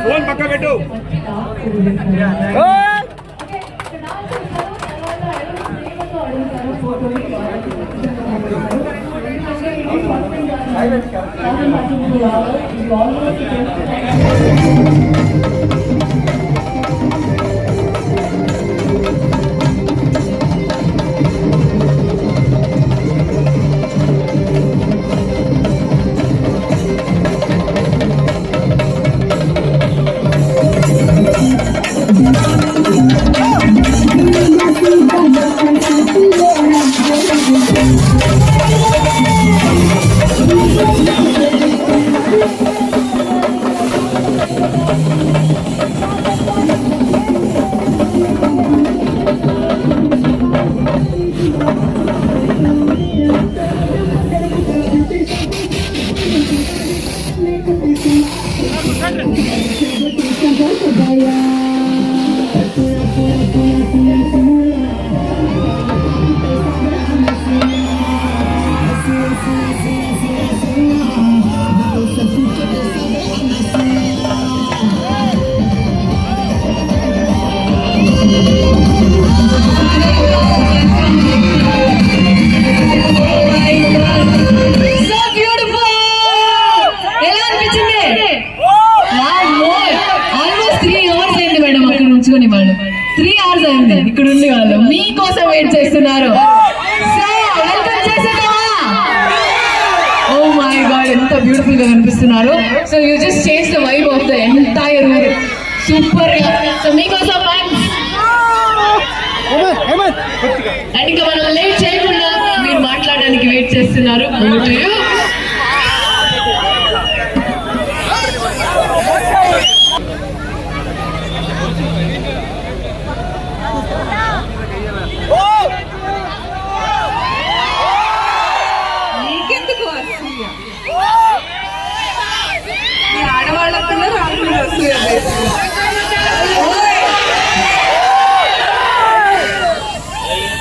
Phone పక్క పెట్టు. ఇక్కడ ఉండి వాళ్ళు మీకోసం వెయిట్ చేస్తున్నారు. ఓ మై గాడ్, ఎంత బ్యూటిఫుల్ గా కనిపిస్తున్నారు. So you just change the vibe of the entire ఊర్. సూపర్ గా. సో మీకోసం అండ్ ఇంకా మనం లేట్ చేయకుండా మీరు మాట్లాడడానికి వెయిట్ చేస్తున్నారు.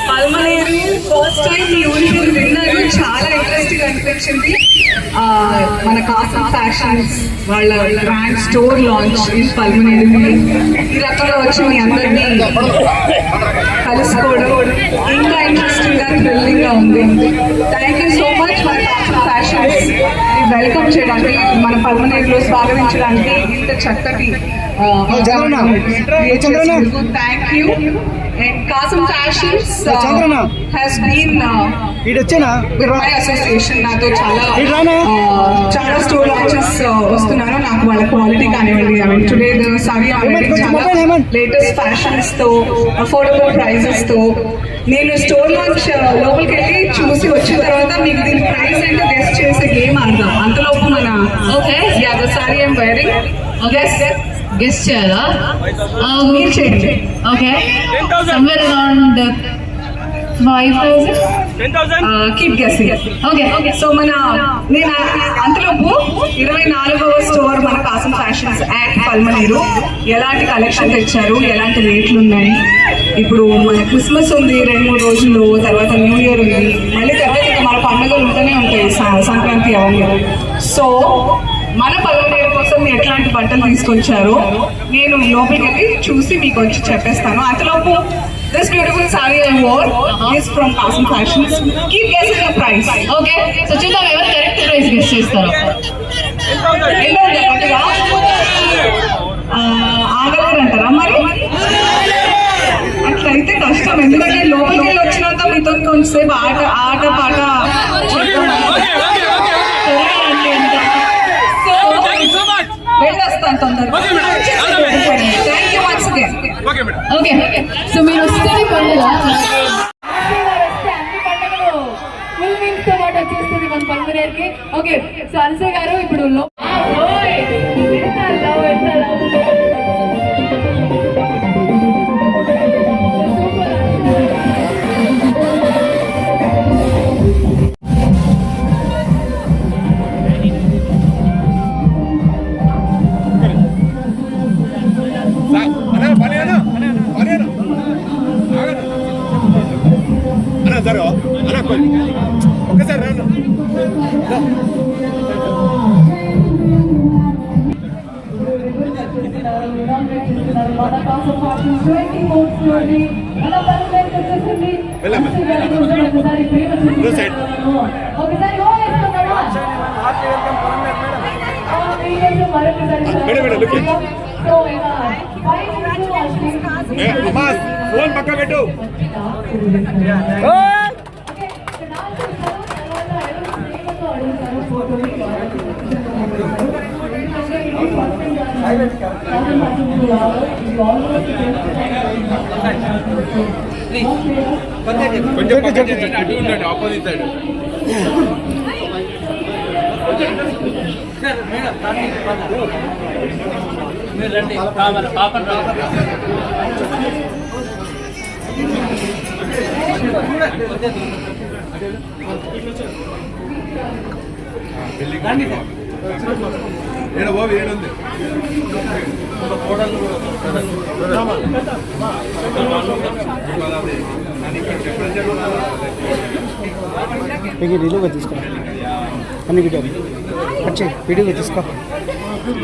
పల్మనేరు ఫస్ట్ టైం ఈ ఊరికి విన్నారు. చాలా ఇంట్రెస్టింగ్ అనిపించింది. మన కాసం ఫ్యాషన్స్ వాళ్ళ brand store launch in Palamaner. ఈ రకంగా వచ్చి మీ అందరినీ కలుసుకోవడం ఇంకా ఇంట్రెస్టింగ్ గా థ్రిల్లింగ్ గా ఉంది. థ్యాంక్ యూ సో మచ్ మన కాసం ఫ్యాషన్స్ వెల్కమ్ చేయడానికి, మన పల్మనేరులో స్వాగతించడానికి ఇంత చక్కటి thank you. And Kasam fashions has been with my association. నాతో చాలా స్టోర్ లాంచెస్ వస్తున్నాను. నాకు వాళ్ళ క్వాలిటీ కానివ్వండి, ఐ మీన్ టుడే సారీ చాలా లేటెస్ట్ ఫ్యాషన్స్ తో అఫోర్డబుల్ ప్రైజెస్ తో నేను స్టోర్ లాంచ్ లోపలికి వెళ్ళి చూసి వచ్చిన తర్వాత మీకు దీని ప్రైస్ ఏంటో గెస్ట్ చేసే గేమ్ ఆడదాం. అంతలోపు మన సారీ ఐఎమ్ వేరింగ్ గెస్ట్ చేయాలా? మీరు చేయండి. Okay, somewhere around 5,000. Keep guessing. Okay, so నేను అంతలోపు 24వ స్టోర్ మన కాసం ఫ్యాషన్స్ యాట్ పల్మనేరు ఎలాంటి కలెక్షన్ తెచ్చారు, ఎలాంటి రేట్లు ఉన్నాయి. ఇప్పుడు మన క్రిస్మస్ ఉంది 2-3 రోజులు, తర్వాత న్యూ ఇయర్ ఉంది, మళ్ళీ తర్వాత ఇంకా మన పండుగలు ఉంటూనే ఉంటాయి, సంక్రాంతి అవన్నీ. సో మన పల్మనేరు కోసం ఎట్లాంటి బట్టలు తీసుకొచ్చారో నేను లోపలికి వెళ్ళి చూసి మీకు వచ్చి చెప్పేస్తాను. అంతలోపు this beautiful sari I wore is from Kasam fashions. Keep guessing the price. Okay, so చూద్దాం ఎవరు కరెక్ట్ ప్రైస్ గెస్ చేస్తారో. ఆగలేరంటారా మరి? అట్లయితే కష్టం, ఎందుకంటే లోపలికి వెళ్ళి వచ్చినంత మీతో కొంచెంసేపు ఆట పాట వెళ్ళొస్తాను తొందరగా. Thank you once again. Okay, so మీరు వస్తే పండుగ వచ్చేస్తుంది మన పల్మనేరుకి. ఓకే, సో అలసే గారు ఇప్పుడు ఫోన్ పక్క పెట్టు. కొంచెం అటు ఉండండి, ఆపోజిట్ సైడ్. మీరు రండి, పాపం ఏడ బాబు ఏడుంది వీడియోగా తీసుకో అన్ని వీడియో వచ్చి వీడియోగా తీసుకో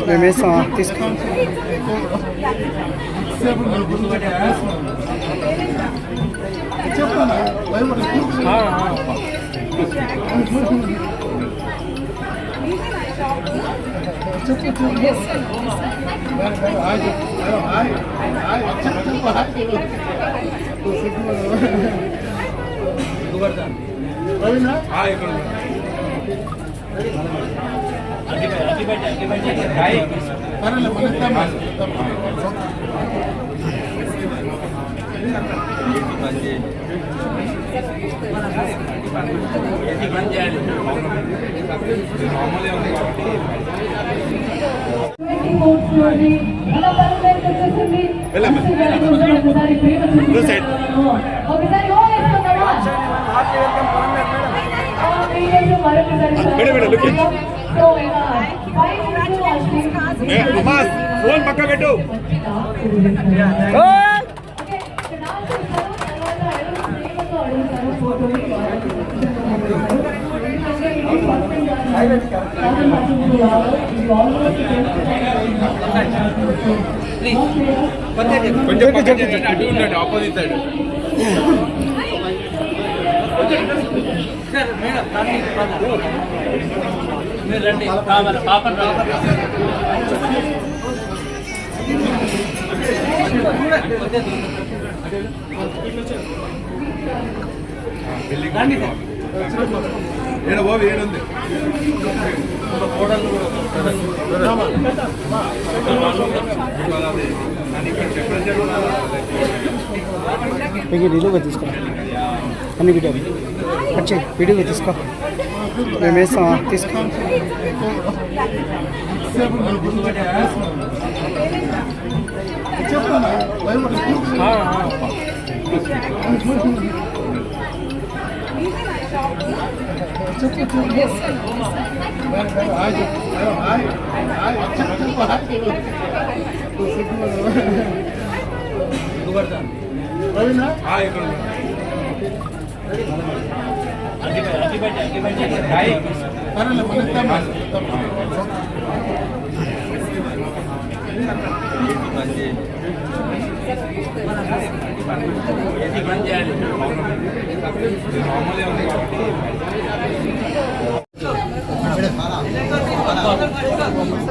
మేము వేస్తాం తీసుకో ఫోన్ పక్క పెట్టు. కొంచెం అటు ఉండండి, ఆపోజిట్ సైడ్. మీరు రండి, పాపం ఏడ బాబు ఏడుంది వీడియోగా తీసుకో అన్ని వీడియో వచ్చి వీడియోగా తీసుకో మేము వేస్తాం తీసుకో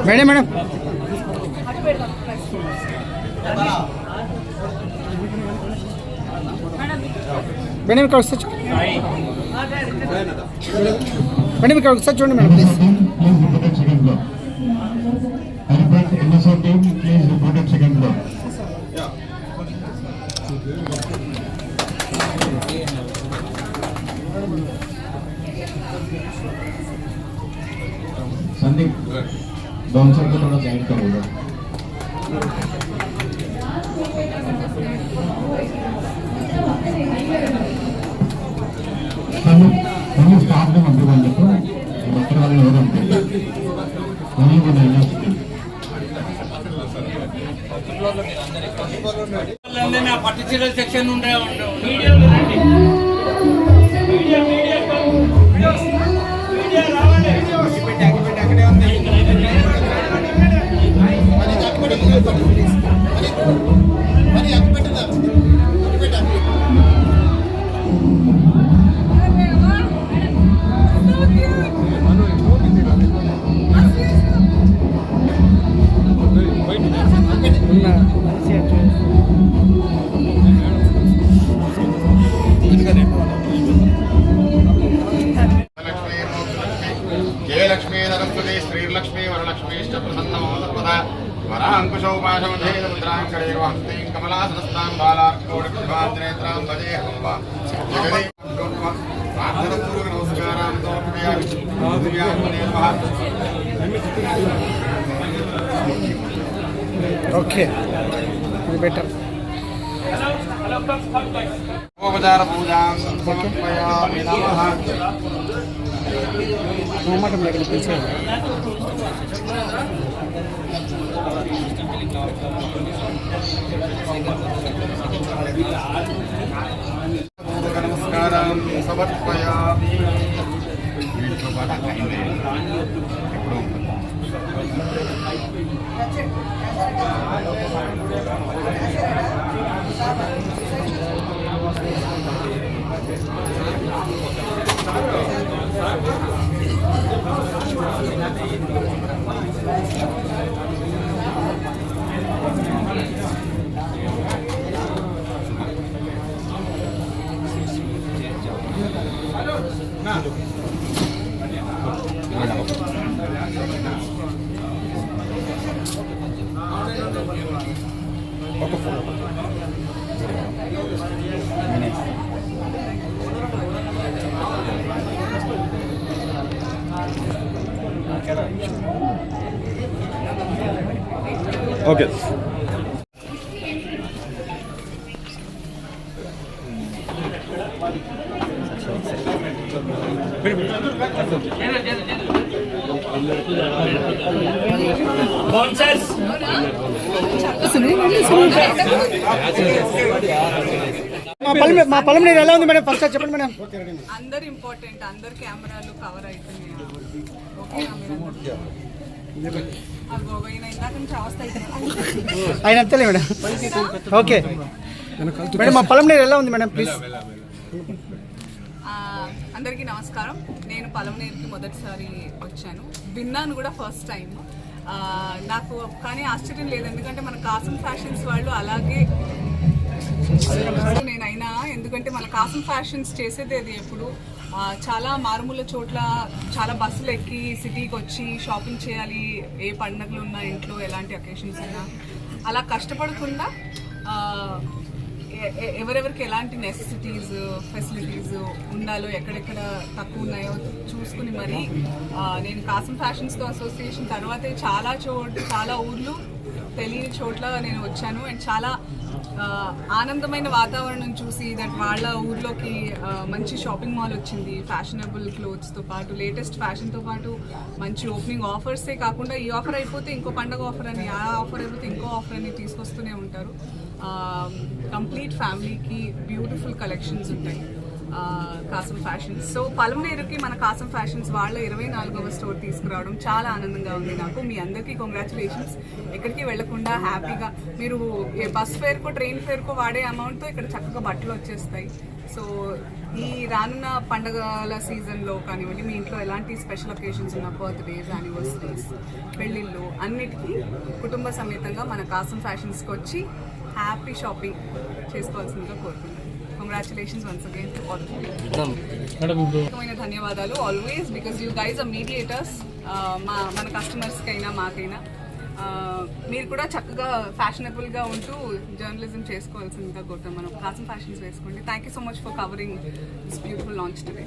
మేడం మేడం మేడం ఇక్కడ వస్తా మేడం ఇక్కడ ఒకసారి చూడండి మేడం ప్లీజ్. संदीप बाउंसर को थोड़ा गाइड करोगे हम स्टाफ ने मंदिर वाले को डॉक्टर वाले हो रहे हैं वहीं को नहीं పర్టిక్యులర్ సెక్షన్ ఉండే మరి తాం బాలాకోడి విభాంతరేత్రాం వదేహం వా జగదే ప్రార్థనపూర్వక నమస్కారాంతో ఓకే ఇది బెటర్ ఉపచార పూజాం సమర్పయామి నమః. మొహమాటం లేకుండా పిలిచేయండి. పూర్వక నమస్కారం సమర్పయామి. వీటితో పాటు అయింది ఎప్పుడూ ఓకే బౌన్సర్స్ మా పొలం నీరు ఎలా ఉంది మేడం? ఫస్ట్ చెప్పండి మేడం. అందరు ఇంపార్టెంట్, అందరు కెమెరాలు కవర్ అవుతున్నాయి. ఓకేనా మేడం? ఆ గోగైన ఇందాక నుంచి అవస్థ అవుతుంది. ఆయన అంతలే మేడం. ఓకే మేడం, మా పొలం నీరు ఎలా ఉంది మేడం? ప్లీజ్. అందరికీ నమస్కారం. నేను పలమనేరుకి మొదటిసారి వచ్చాను, విన్నాను కూడా ఫస్ట్ టైం. నాకు కానీ ఆశ్చర్యం లేదు, ఎందుకంటే మన కాసం ఫ్యాషన్స్ వాళ్ళు అలాగే నేనైనా, ఎందుకంటే మన కాసం ఫ్యాషన్స్ చేసేది అది ఎప్పుడు చాలా మారుమూల చోట్ల చాలా బస్సులు ఎక్కి సిటీకి వచ్చి షాపింగ్ చేయాలి, ఏ పండుగలు ఉన్నా ఇంట్లో ఎలాంటి అకేషన్స్ ఉన్నా అలా కష్టపడకుండా ఎవరెవరికి ఎలాంటి నెసెసిటీస్ ఫెసిలిటీస్ ఉండాలో, ఎక్కడెక్కడ తక్కువ ఉన్నాయో చూసుకుని మరి నేను కాసం ఫ్యాషన్స్తో అసోసియేషన్ తర్వాతే చాలా ఊర్లు తెలియని చోట్ల నేను వచ్చాను. అండ్ చాలా ఆనందమైన వాతావరణం చూసి దట్ వాళ్ళ ఊర్లోకి మంచి షాపింగ్ మాల్ వచ్చింది, ఫ్యాషనబుల్ క్లోత్స్తో పాటు లేటెస్ట్ ఫ్యాషన్తో పాటు మంచి ఓపెనింగ్ ఆఫర్సే కాకుండా ఈ ఆఫర్ అయిపోతే ఇంకో పండగ ఆఫర్ అని, ఆ ఆఫర్ అయిపోతే ఇంకో ఆఫర్ అని తీసుకొస్తూనే ఉంటారు. కంప్లీట్ ఫ్యామిలీకి బ్యూటిఫుల్ కలెక్షన్స్ ఉంటాయి కాసం ఫ్యాషన్స్. సో పలమనేరుకి మన కాసం ఫ్యాషన్స్ వాళ్ళ 24వ స్టోర్ తీసుకురావడం చాలా ఆనందంగా ఉంది నాకు. మీ అందరికీ కంగ్రాచులేషన్స్. ఎక్కడికి వెళ్లకుండా హ్యాపీగా మీరు బస్ ఫేర్కో ట్రైన్ ఫేర్కో వాడే అమౌంట్తో ఇక్కడ చక్కగా బట్టలు వచ్చేస్తాయి. సో ఈ రానున్న పండుగల సీజన్లో కానివ్వండి, మీ ఇంట్లో ఎలాంటి స్పెషల్ ఒకేషన్స్ ఉన్న బర్త్డేస్, యానివర్సరీస్, పెళ్ళిళ్ళు అన్నిటికీ కుటుంబ సమేతంగా మన కాసం ఫ్యాషన్స్కి వచ్చి హ్యాపీ షాపింగ్ చేసుకోవాల్సిందిగా కోరుతున్నాను. Congratulations once again to all. ధన్యవాదాలు always, because you guys are mediators. మన కస్టమర్స్కైనా మాకైనా మీరు కూడా చక్కగా ఫ్యాషనబుల్గా ఉంటూ జర్నలిజం చేసుకోవాల్సిందిగా కోరుతాం. మనం కాసం ఫ్యాషన్స్ వేసుకోండి. Thank you so much for covering this beautiful launch today.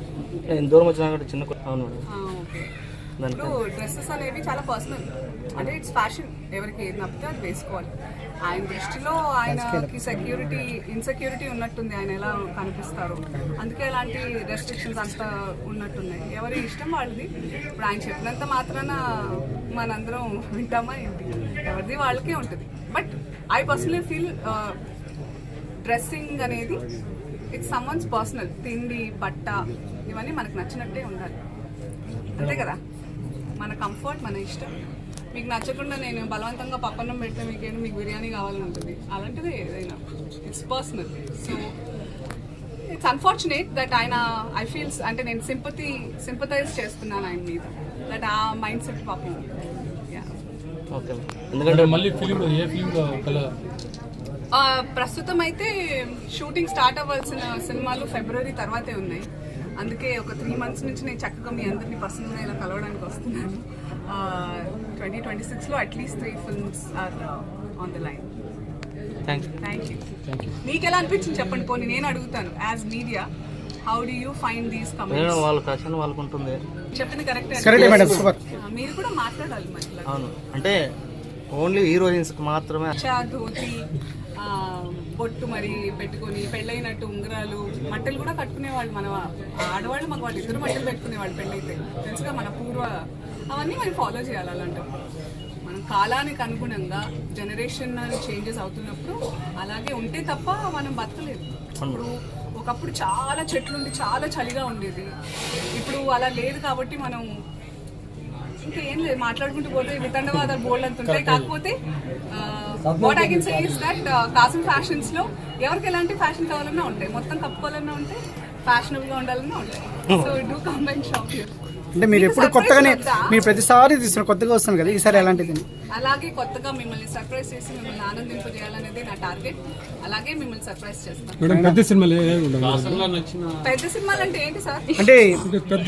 Okay, ఇప్పుడు డ్రెస్సెస్ అనేవి చాలా పర్సనల్, అంటే ఇట్స్ ఫ్యాషన్. ఎవరికి ఏది నప్పితే అది వేసుకోవాలి. ఆయన దృష్టిలో ఆయనకి ఇన్సెక్యూరిటీ ఉన్నట్టుంది, ఆయన ఎలా కనిపిస్తారు, అందుకే అలాంటి రెస్ట్రిక్షన్స్ అంతా ఉన్నట్టున్నాయి. ఎవరి ఇష్టం వాళ్ళది. ఇప్పుడు ఆయన చెప్పినంత మాత్రాన మనందరం వింటామా ఏంటి? ఎవరిది వాళ్ళకే ఉంటుంది. But I personally feel dressing అనేది ఇట్స్ సమ్వన్స్ పర్సనల్. తిండి, బట్ట ఇవన్నీ మనకు నచ్చినట్టే ఉండాలి, అంతే కదా? మన కంఫర్ట్, మన ఇష్టం. మీకు నచ్చకుండా నేను బలవంతంగా పప్పన్నం పెడితే మీకు బిర్యానీ కావాలని ఉంటుంది, అలాంటిదే ఏదైనా. It's personal. So it's unfortunate that ఆయన ఐ ఫీల్స్, అంటే నేను సింపథైజ్ చేస్తున్నాను ఆయన మీద, దట్ ఆ మైండ్ సెట్ పాపం. ఎందుకంటే మళ్ళీ ఫిలిం ఏ ఫిలింలో ప్రస్తుతం అయితే షూటింగ్ స్టార్ట్ అవ్వాల్సిన సినిమాలు ఫిబ్రవరి తర్వాతే ఉన్నాయి. అందుకే ఒక 3 months నుంచి నేను చక్కగా మీ అందరినీ పర్సనల్గా ఇలా కలవడానికి వస్తున్నాను. 2026లో at least 3 films are on the line. Thank you. మీకు ఎలా అనిపించింది చెప్పండి, పోనీ నేను అడుగుతాను. As media, how do you find these comments? వాళ్ళ ఫ్యాషన్ వాళ్ళకు ఉంటుంది. చెప్పింది కరెక్టే. కరెక్టే మేడం, సూపర్. మీరు కూడా మాట్లాడాలి మధ్యలో. అవును, అంటే ఓన్లీ హీరోయిన్స్కి మాత్రమే. ధోతి, బొట్టు మరి పెట్టుకొని పెళ్ళైనట్టు ఉంగరాలు, మట్టలు కూడా కట్టుకునేవాళ్ళు మన ఆడవాళ్ళు. మాకు వాళ్ళు ఇద్దరు మట్టలు పెట్టుకునేవాళ్ళు పెళ్ళైతే, తెలుసుగా మన పూర్వ. అవన్నీ మనం ఫాలో చేయాలి. అలాంటప్పుడు మనం కాలానికి అనుగుణంగా జనరేషన్ చేంజెస్ అవుతున్నప్పుడు అలాగే ఉంటే తప్ప మనం బతకలేదు. ఇప్పుడు ఒకప్పుడు చాలా చెట్లుండి చాలా చలిగా ఉండేది, ఇప్పుడు అలా లేదు. కాబట్టి మనం ఇంకా ఏం లేదు, మాట్లాడుకుంటూ పోతే వితండవాదాలు బోల్డ్ అంత ఉంటాయి. కాకపోతే what I can say is that Kasim fashions లో ఎవరికి ఎలాంటి ఫ్యాషన్ కావాలన్నా ఉంటాయి, మొత్తం కప్పుకోవాలన్నా ఉంటాయి, ఫ్యాషనబుల్ గా ఉండాలన్నా ఉంటాయి. So do come and shop here. అంటే మీరు ఎప్పుడు కొత్తగానే, మీరు ప్రతిసారి తీసుకున్న కొత్తగా వస్తుంది కదా, ఈసారి ఎలాంటిది? అలాగే కొత్తగా మిమ్మల్ని సర్ప్రైజ్ చేసి మిమ్మల్ని ఆనందింపజేయాలనేది నా టార్గెట్. అలాగే మిమ్మల్ని సర్ప్రైజ్ చేస్తాను. పెద్ద సినిమాలు పెద్ద సినిమాలు అంటే ఏంటి సార్? అంటే పెద్ద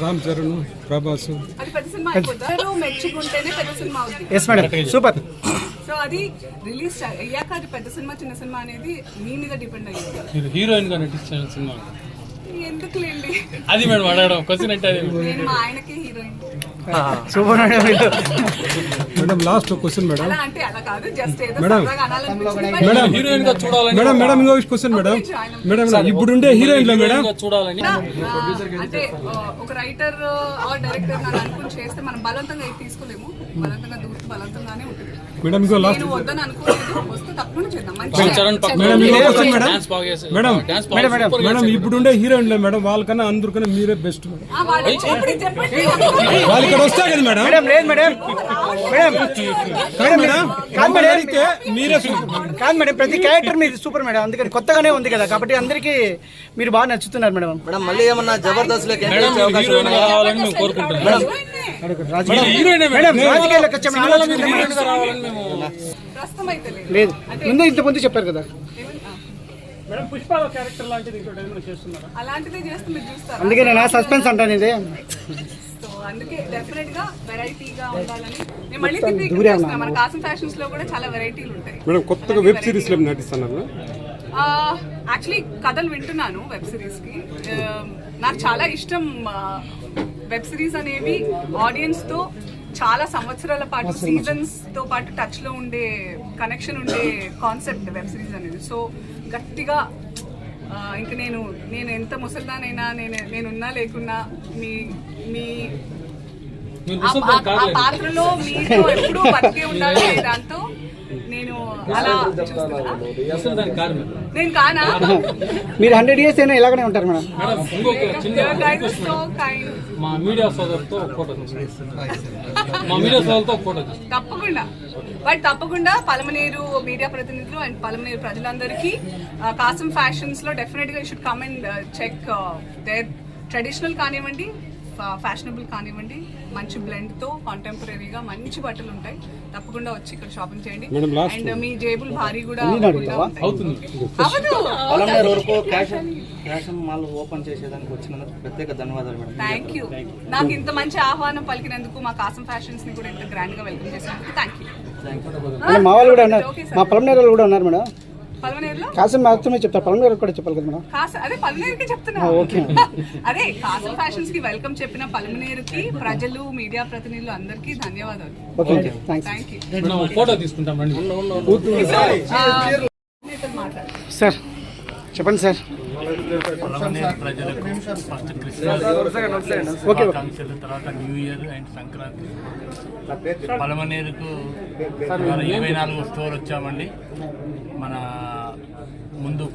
రామ్ చరణ్, ప్రభాస్. అది పెద్ద సినిమా అయిపోద్దా? మెచ్చుకుంటేనే పెద్ద సినిమా అవుతుంది. Yes madam, super. సో అది రిలీజ్ అయ్యాక అది పెద్ద సినిమా చిన్న సినిమా అనేది మీ మీద డిపెండ్ అయ్యింది. హీరోయిన్ గా నటించిన సినిమా ఎందుకులేండి, అది మేడం అడగడం క్వశ్చన్ అంటే నేను మా ఆయనకే heroine. Super madam. Last question madam. అలా అంటే అలా కాదు, జస్ట్ ఏదో మేడం. సరదాగా అనాలనిపించింది. మేడం హీరోయిన్ గా చూడాలని. మేడం మేడం ఇంకో క్వశ్చన్ మేడం. మేడం ఇప్పుడుండే హీరోయిన్ లో మేడం చూడాలని అంటే ఒక రైటర్ ఆర్ డైరెక్టర్ నన్ను అనుకుని చేస్తే మనం బలవంతంగా ఏది తీసుకోలేము. బలవంతంగా దూరం బలవంతంగానే ఉంటుంది. మేడం ఇంకో లాస్ట్. నేను వద్దని అనుకోలేదు, వస్తే తప్పకుండా చేద్దాం. మేడం ఇంకో question madam. Madam madam madam ఇప్పుడుండే హీరోయిన్ లో మేడం వాళ్ళకన్నా అందరికన్నా మీరే బెస్ట్ మేడం. వాళ్ళు ఇక్కడ వస్తారు కదా మేడం. మేడం లేదు మేడం, మేడం మేడం మేడం కాదు మేడం, మీరే కాదు మేడం, ప్రతి క్యారెక్టర్ మీది సూపర్ మేడం. అందుకని కొత్తగానే ఉంది కదా, కాబట్టి అందరికీ మీరు బాగా నచ్చుతున్నారు మేడం. మేడం మళ్ళీ ఏమన్నా జబర్దస్త్ లోకి హీరోయిన్ కావాలని మేము కోరుకుంటున్నాం. మేడం రాజకీయాలకు వచ్చే ప్రస్తుతం అయితే లేదు, ముందు ఇంత ముందు చెప్పారు కదా. మేడం పుష్పాల క్యారెక్టర్ లాంటిది ఇంకోటి ఏమైనా చేస్తున్నారా? అలాంటిదే చేస్తే మీరు చూస్తారు. అందుకే నేను సస్పెన్స్ అంటాను ఇది. సో అందుకే డెఫినెట్ గా వెరైటీగా ఉండాలని నేను మళ్ళీ తిరిగి చేస్తున్నా. మన కాసిం ఫ్యాషన్స్ లో కూడా చాలా వెరైటీలు ఉంటాయి. మేడం కొత్తగా వెబ్ సిరీస్ లో నటిస్తున్నారు. యాక్చువల్లీ కథలు వింటున్నాను వెబ్ సిరీస్ కి. నాకు చాలా ఇష్టం వెబ్ సిరీస్ అనేవి. ఆడియన్స్ తో చాలా సంవత్సరాల పాటు సీజన్స్ తో పాటు టచ్ లో ఉండే కనెక్షన్ ఉండే కాన్సెప్ట్ వెబ్ సిరీస్ అనేది. సో గట్టిగా ఇంకా నేను ఎంత ముసల్దానైనా నేనున్నా లేకున్నా మీ ఆ పాత్రలో మీతో ఎప్పుడూ బతికే ఉండాలి దాంతో నేను అలా చూస్తున్నా. నేను కానా? మీరు 100 years అయినా ఇలాగనే ఉంటారు మేడం. మా మీడియా సోదరుతో ఫోటో తప్పకుండా. బట్ తప్పకుండా పలమనేరు మీడియా ప్రతినిధులు అండ్ పలమనేరు ప్రజలందరికీ కాసిం ఫ్యాషన్స్ లో డెఫినెట్ గా you should come and check their traditional కానివ్వండి, ఫ్యాషనబుల్ కానివ్వండి, మంచి బ్లెండ్ తో కాంటెంపరీగా మంచి బట్టలు ఉంటాయి. తప్పకుండా వచ్చి ఇక్కడ షాపింగ్ చేయండి. అండ్ మీ జేబుల్ భారీ కూడా అవుతుంది. మాల్ ఓపెన్ చేసేదానికి వచ్చినందుకు ప్రత్యేక ధన్యవాదాలు మేడం. Thank you. నాకు ఇంత మంచి ఆహ్వానం పలికినందుకు, మా కాసిం ఫ్యాషన్స్ ని కూడా ఇంత గ్రాండ్ గా వెల్కమ్ చేసినందుకు థ్యాంక్ యూ. మా వాళ్ళు కూడా ఉన్నారు, మా పలమనేరు కూడా ఉన్నారు మేడం. పలమనేరులో కాసిం మాత్రమే చెప్తారు, పలమనేరు కూడా చెప్పాలి కదా మేడం. అదే పలమనేరుకి చెప్తున్నా. అదే కాసిం ఫ్యాషన్స్ కి వెల్కమ్ చెప్పిన పలమనేరుకి ప్రజలు, మీడియా ప్రతినిధులు అందరికీ ధన్యవాదాలు. Thank you. ఫోటో తీసుకుంటాం రండి. సార్ చెప్పండి సార్. ప్రజలకు ఫస్ట్ క్రిస్మస్ శుభాకాంక్షలు, తర్వాత న్యూ ఇయర్ అండ్ సంక్రాంతి. పలమనేరుకు 24 స్టోర్ వచ్చామండి. మన ముందు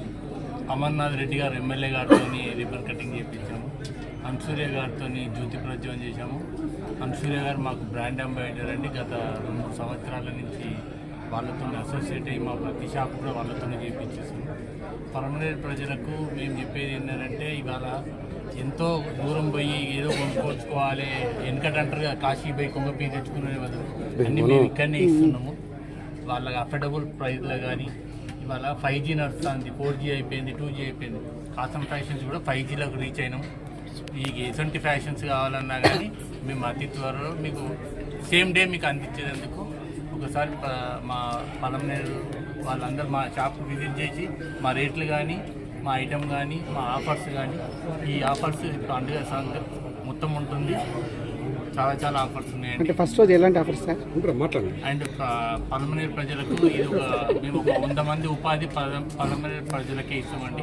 అమర్నాథ్ రెడ్డి గారు ఎమ్మెల్యే గారితో రిబ్బన్ కటింగ్ చేయించాము. అన్సూర్య గారితో జ్యోతి ప్రజ్వలన చేశాము. అన్సూర్య గారు మాకు బ్రాండ్ అంబాసిడర్ అండి. గత 2-3 సంవత్సరాల నుంచి వాళ్ళతో అసోసియేట్ అయ్యి మా ప్రతి షాప్ కూడా వాళ్ళతోనే చేయించేసాము. పలమనేరు ప్రజలకు మేము చెప్పేది ఏంటంటే, ఇవాళ ఎంతో దూరం పోయి ఏదో కొనుక్కోవాలి, వెనకటంటారుగా కాశీ పోయి కొంగపీ తెచ్చుకునే బదులు అన్నీ మేము ఇక్కడనే ఇస్తున్నాము. వాళ్ళకి అఫోర్డబుల్ ప్రైస్లో కానీ ఇవాళ 5G నడుస్తుంది, 4G అయిపోయింది, 2G అయిపోయింది. కాసిం ఫ్యాషన్స్ కూడా 5Gలోకి రీచ్ అయినాం. మీకు ఎటువంటి ఫ్యాషన్స్ కావాలన్నా కానీ మేము అతి త్వరలో మీకు సేమ్ డే మీకు అందించేందుకు ఒకసారి మా పలమనేరు వాళ్ళందరూ మా షాప్కి విజిట్ చేసి మా రేట్లు కానీ, మా ఐటమ్ కానీ, మా ఆఫర్స్ కానీ, ఈ ఆఫర్స్ పండుగ మొత్తం ఉంటుంది. చాలా చాలా ఆఫర్స్ ఉన్నాయండి. అంటే ఫస్ట్ రోజు ఎలాంటి ఆఫర్స్ సార్? అండ్ పల్మనేరు ప్రజలకు ఇది మేము ఒక 100 మంది ఉపాధి పల్మనేరు ప్రజలకే ఇస్తామండి.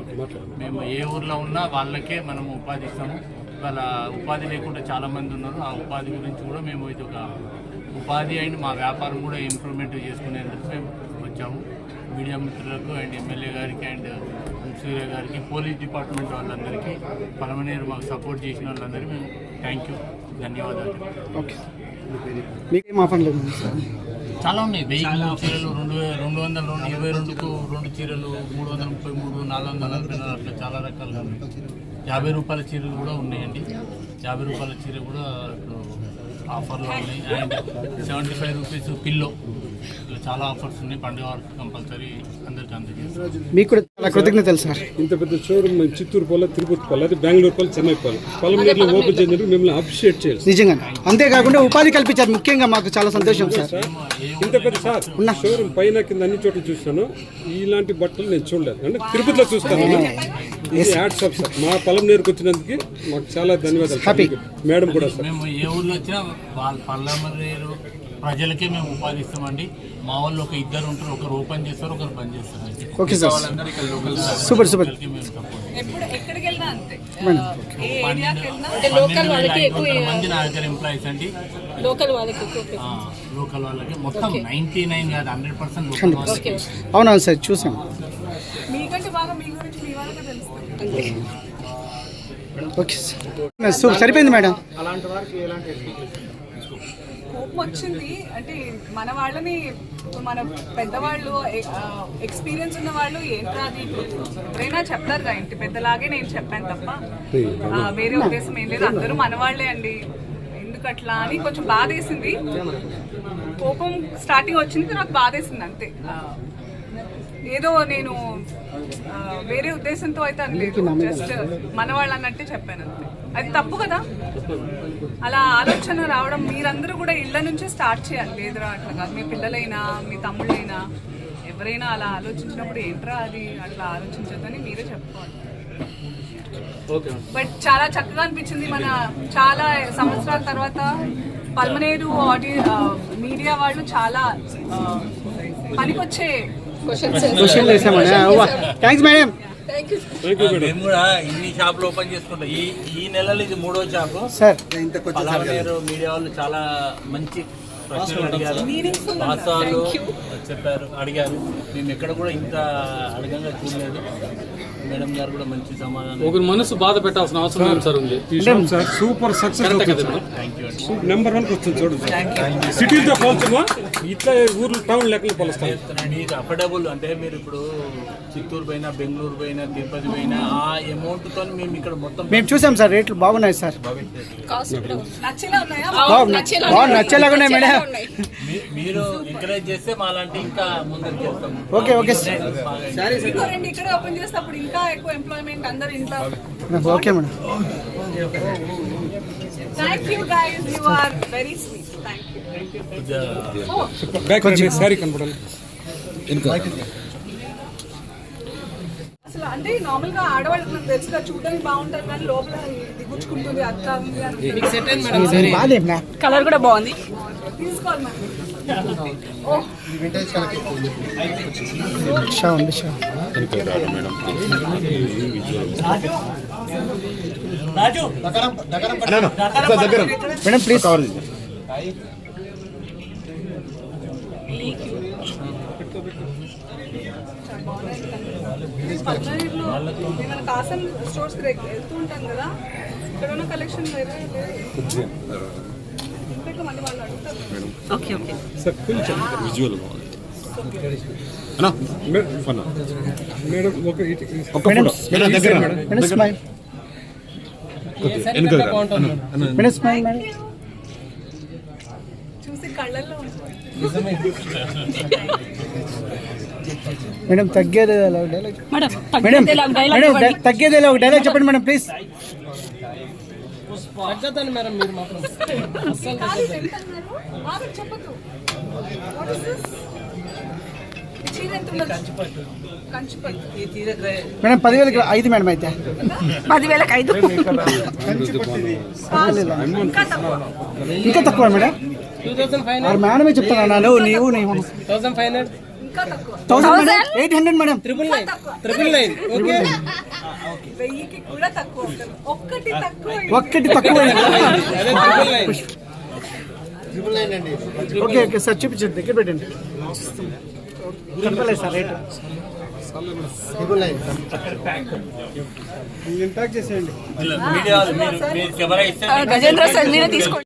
మేము ఏ ఊర్లో ఉన్నా వాళ్ళకే మనం ఉపాధి ఇస్తాము. వాళ్ళ ఉపాధి లేకుండా చాలామంది ఉన్నారు. ఆ ఉపాధి గురించి కూడా మేము ఇది ఒక ఉపాధి అండ్ మా వ్యాపారం కూడా ఇంప్రూవ్మెంట్ చేసుకునేందుకు మేము వచ్చాము. మీడియా మిత్రులకు అండ్ ఎమ్మెల్యే గారికి అండ్ సూర్య గారికి, పోలీస్ డిపార్ట్మెంట్ వాళ్ళందరికీ, పలమనేరు మాకు సపోర్ట్ చేసిన వాళ్ళందరికీ మేము థ్యాంక్ యూ, ధన్యవాదాలు. ఓకే, మీకేం ఆఫర్ లేదు సార్? చాలా ఉన్నాయి. 1000 చీరలు, 2222కు 2 చీరలు, 333, 444 అట్లా చాలా రకాలుగా ఉన్నాయి. 50 రూపాయల చీరలు కూడా ఉన్నాయండి. 50 రూపాయల చీర కూడా ఇప్పుడు ఆఫర్లో ఉన్నాయి. అండ్ 75 రూపీస్ పిల్లో, ఇట్లా చాలా ఆఫర్స్ ఉన్నాయి. పండుగ వరకు కంపల్సరీ అందరికీ అందజేస్తారు. మీకు కూడా చాలా కృతజ్ఞతలు సార్. ఇంత పెద్ద షోరూమ్ చిత్తూరు పోలే, తిరుపతి పోలే, అది బెంగళూరు పోలే, చెన్నై పోలే, పలమనేరులో ఓపెన్ చేసినందుకు మిమ్మల్ని అప్రిషియేట్ చేయాలి నిజంగా. అంతేకాకుండా ఉపాధి కల్పించారు, ముఖ్యంగా మాకు చాలా సంతోషం సార్. ఇంత పెద్ద సార్ షోరూమ్ పైన కింద అన్ని చోట్ల చూస్తాను, ఇలాంటి బట్టలు నేను చూడలేదు. అంటే తిరుపతిలో చూస్తాను. ఇది యాడ్స్ ఆఫ్ సార్, మా పలమనేరుకు వచ్చినందుకు మాకు చాలా ధన్యవాదాలు. హ్యాపీ మేడం కూడా సార్. మేము ఏ ఊర్లో వచ్చినా వాళ్ళ పల్లమనేరు ప్రజలకే మేము ఉపాధి ఇస్తామండి. మా వాళ్ళు ఒక 2 ఉంటారు, ఒకరు ఓపెన్ చేస్తారు, ఒకరు బంద్ చేస్తారు. ఓకే సార్, వాళ్ళందరూ ఇక్కడ లోకల్ సూపర్ సూపర్. ఎక్కడికి వెళ్ళినా అంతే. 12,500 మంది నా దగ్గర ఎంప్లాయీస్ అండి. లోకల్ వాళ్ళకి లోకల్ వాళ్ళకి మొత్తం 99 కాదు 100% లోకల్ వాళ్ళకి. అవునవును సార్, చూసాం. మీకంటే బాగా మీ గురించి మీ వాళ్ళకే తెలుస్తుంది. ఓకే సార్, సరిపోయింది మేడం. కోపం వచ్చింది అంటే మన వాళ్ళని, మన పెద్దవాళ్ళు, ఎక్స్పీరియన్స్ ఉన్న వాళ్ళు ఏంట్రా అది ఎవరైనా చెప్తారు. ఇంటి పెద్దలాగే నేను చెప్పాను తప్ప వేరే ఉద్దేశం ఏం లేదు. అందరూ మన వాళ్ళే అండి, ఎందుకట్లా అని కొంచెం బాధేసింది. కోపం స్టార్టింగ్ వచ్చింది, నాకు బాధేసింది అంతే. ఏదో నేను వేరే ఉద్దేశంతో అయితే అనలేదు, జస్ట్ మన వాళ్ళు అన్నట్టే చెప్పాను అంతే. అది తప్పు కదా, అలా ఆలోచన రావడం. మీరందరూ కూడా ఇళ్ళ నుంచే స్టార్ట్ చేయాలి. లేదురా అట్లా కాదు, మీ పిల్లలైనా మీ తమ్ముళ్ళైనా ఎవరైనా అలా ఆలోచించినప్పుడు ఏంట్రా అది అట్లా ఆలోచించొద్దని మీరే చెప్పుకోవాలి. బట్ చాలా చక్కగా అనిపించింది. మన చాలా సంవత్సరాల తర్వాత పల్మనేరు మీడియా వాళ్ళు చాలా పనికొచ్చే క్వశ్చన్ చేసామని. Thanks madam. మేము కూడా ఇన్ని షాపులు ఓపెన్ చేసుకుంటాం. ఈ నెలలో ఇది 3వ షాపు సార్. పలమనేరు మీడియా వాళ్ళు చాలా మంచి ప్రశ్నలు అడిగారు, వాస్తవాలు చెప్పారు, అడిగారు. మేము ఎక్కడ కూడా ఇంత అడగంగా చూడలేదు. మేడం గారు కూడా మంచి సమాధానం. ఒక మనసు బాధ పెట్టాల్సిన అవసరం లేదు సార్. ఉంది sir, super success. Thank you అండి. నెంబర్ 1 వస్తుంది చూడండి. సిటీతో పోల్చమా, ఇట్లా ఊర్లు టౌన్ లెక్కలు పోలుస్తాయి. ఇది అఫోర్డబుల్ అంటే మీరు ఇప్పుడు చిత్తూరు పోయినా, బెంగళూరు పోయినా, తిరుపతి పోయినా ఆ అమౌంట్ తో మేము ఇక్కడ మొత్తం మేము చూసాం సార్, రేట్లు బాగున్నాయి సార్. నచ్చేలాగా ఉన్నాయి మేడం. మీరు ఎంకరేజ్ చేస్తే మా లాంటి ఇంకా ముందుకు చేస్తాం. Okay okay sir. ఇక్కడ ఓపెన్ చేస్తే అప్పుడు ఇంకా ఎక్కువ ఎంప్లాయ్మెంట్ అందరు ఇంట్లో. Okay madam. Thank you guys, you are very sweet. Thank you. Sorry కనపడాలి. అసలు అంటే నార్మల్ గా ఆడవాళ్ళకి నాకు తెలుసుగా చూడడానికి బాగుంటారు, కానీ లోపల దిగుచ్చుకుంటుంది. అట్లా కలర్ కూడా బాగుంది, తీసుకోవాలి మరి. Madam please. మన కాసం స్టోర్స్ వెళ్తూ ఉంటాం కదా, ఇక్కడ ఉన్న కలెక్షన్ వేరే మళ్ళీ వాళ్ళు అడుగుతారు. ఓకే ఓకే సార్ కొంచెం విజువల్ మేడం ఒక దగ్గర చూసి కళ్ళల్లో మేడం తగ్గేది డైలాగ్. మేడం తగ్గేది ఒక డైలాగ్ చెప్పండి మేడం ప్లీజ్. తగ్గదని మేడం మీరు మాత్రం చెప్పదు. చీర ఎంత ఉండొచ్చు? కంచిపట్టు. మేడం 10,000కి 5 మేడం అయితే 10,000కి 5. ఇంకా తక్కువ మేడం. మరి మేడమే చెప్తాను నీవు 800 మేడం. 999. ఓకే. 1000కి కూడా తక్కువ. ఒక్కటి తక్కువ. ఓకే ఓకే సార్ చూపించండి, దగ్గర పెట్టండి. కనపలేదు సార్ రేట్. ప్యాక్ చేసేయండి. గజేంద్ర సార్ మీరే తీసుకోండి.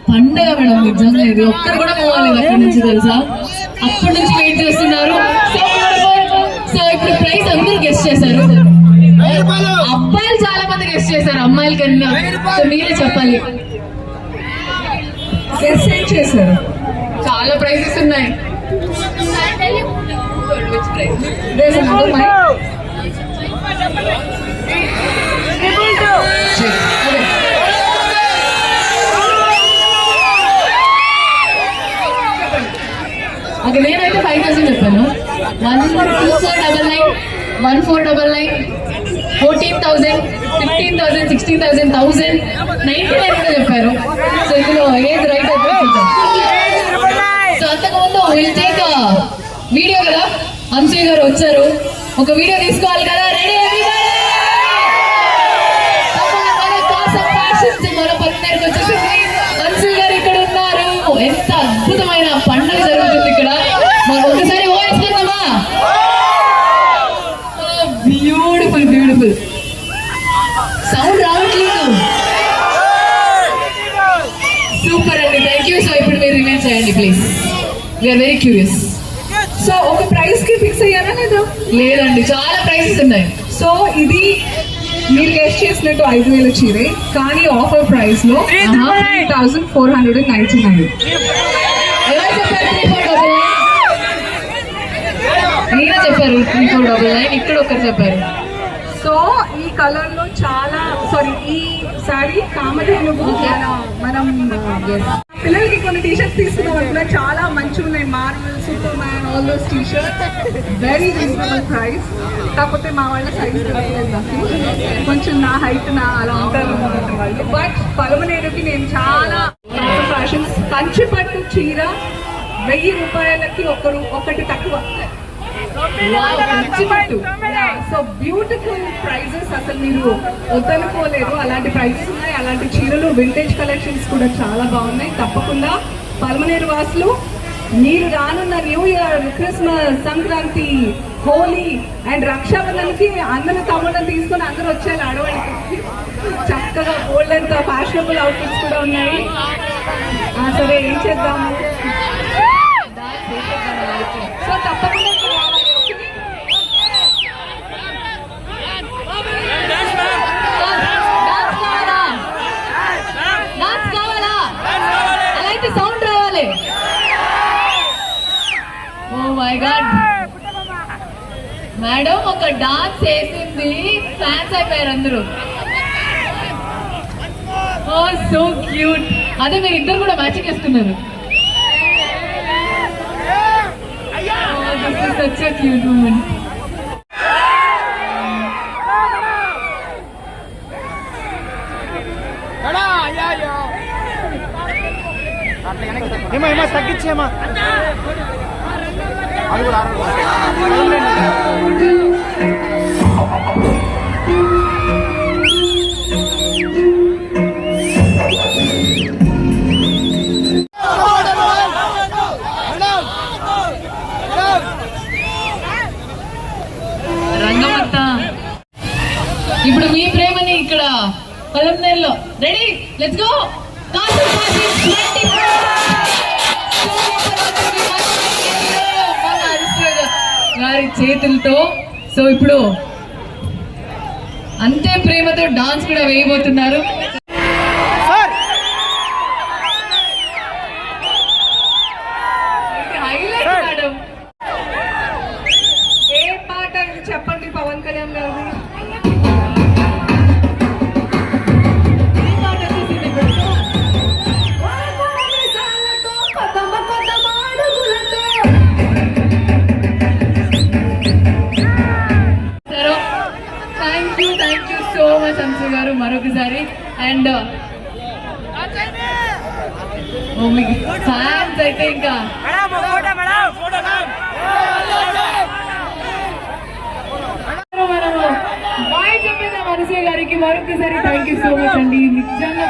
పండగ మేడం నిజంగా ఇది. ఒక్కరు కూడా పోవాలి అక్కడి నుంచి తెలుసా, అప్పటి నుంచి వెయిట్ చేస్తున్నారు. సో ఇప్పుడు ప్రైస్ అందరూ గెస్ట్ చేశారు. అబ్బాయిలు చాలా మంది గెస్ట్ చేశారు అమ్మాయిల కన్నా. సో మీరే చెప్పాలి గెస్ట్ ఏం చేశారు? చాలా ప్రైజెస్ ఉన్నాయి. There's another mic. ఓకే, నేనైతే 5,000 చెప్పాను. 1,2499, 1,499, 14,000, 15,000, 16,000, 1,000, 99 కూడా చెప్పారు. సో ఇందులో ఏది రైట్ అయితే చూద్దాం. సో అంతకుముందు విల్ టేక్ వీడియో కదా, అన్సూయ గారు వచ్చారు, ఒక వీడియో తీసుకోవాలి కదా. రెడీ మన పన్నెండుకి వచ్చేసింది. అన్సూయ గారు ఇక్కడ ఉన్నారు. ఎంత అద్భుతమైన పండుగ జరుగుతుంది ఇక్కడ. మనం ఒకసారి ఓడిస్తున్నామా? Beautiful beautiful. సౌండ్ రావట్లేదు. సూపర్ అండి, థ్యాంక్ యూ. సో ఇప్పుడు మీరు రిమైన్ చేయండి please, we are very curious. So ఒక ప్రైస్ కి ఫిక్స్ అయ్యారా లేదా? లేదండి, చాలా ప్రైసెస్ ఉన్నాయి. సో ఇది మీరు గెస్ట్ చేసినట్టు 5,000 చీరే, కానీ ఆఫర్ ప్రైస్ లో 3,499. ఎవరు చెప్పారు 3,499? మీరే చెప్పారు 3,499. ఇక్కడ ఒకరు చెప్పారు. సో ఈ కలర్ లో చాలా ఈ సారీ కామధేనువు మనం పిల్లలకి కొన్ని టీషర్ట్స్ తీసుకున్నాం అనుకున్నా, చాలా మంచిగా ఉన్నాయి. Marvel, Superman, all those t-shirts very reasonable price. కాకపోతే మా వాళ్ళ సైజ్ దొరకలేదు నాకు, కొంచెం నా హైట్ అలా ఉంటారు అన్నమాట వాళ్ళు. బట్ పలమనేరుకి నేను చాలా ఫ్యాషన్స్. కంచిపట్టు చీర 1,000 రూపాయలకి ఒకటి తక్కువ. సో బ్యూటిఫుల్ ప్రైజెస్, అసలు మీరు వద్దనుకోలేరు. అలాంటి ప్రైజెస్ ఉన్నాయి. అలాంటి చీరలు, వింటేజ్ కలెక్షన్స్ కూడా చాలా బాగున్నాయి. తప్పకుండా పల్మనేరు వాసులు మీరు రానున్న new year, Christmas, Sankranti, Holi and రక్షాబంధన్కి అందరూ తమ్ముళ్ళని తీసుకొని అందరూ వచ్చారు. ఆడవాళ్ళకి చక్కగా గోల్డ్ అండ్ ఫ్యాషనబుల్ అవుట్ఫిట్స్ కూడా ఉన్నాయి. సరే ఏం చేద్దాము? సో తప్పకుండా మై గాడ్ మేడం ఒక డాన్స్ వేసింది, ఫ్యాన్స్ అయిపోయారు అందరూ. Oh so cute. అదే మీరు ఇద్దరు కూడా మ్యాచింగ్ వేసుకున్నారు. Such a cute moment. ఏమా తగ్గించేమా. రంగమత్త ఇప్పుడు మీ ప్రేమని ఇక్కడ పలంనేరులో. Ready, let's go. గారి చేతులతో. సో ఇప్పుడు అంతే ప్రేమతో డాన్స్ కూడా వేయబోతున్నారు. Highlight madam. ఏ పాట చెప్పండి పవన్ కళ్యాణ్ గారిది. Thank you so much Anshu గారు మరొకసారి. అండ్ మీకు ఫ్యాన్స్ అయితే ఇంకా మనము బాయ్ చెప్పేదా మనసు గారికి మరొకసారి. థ్యాంక్ యూ సో మచ్ అండి నిజంగా.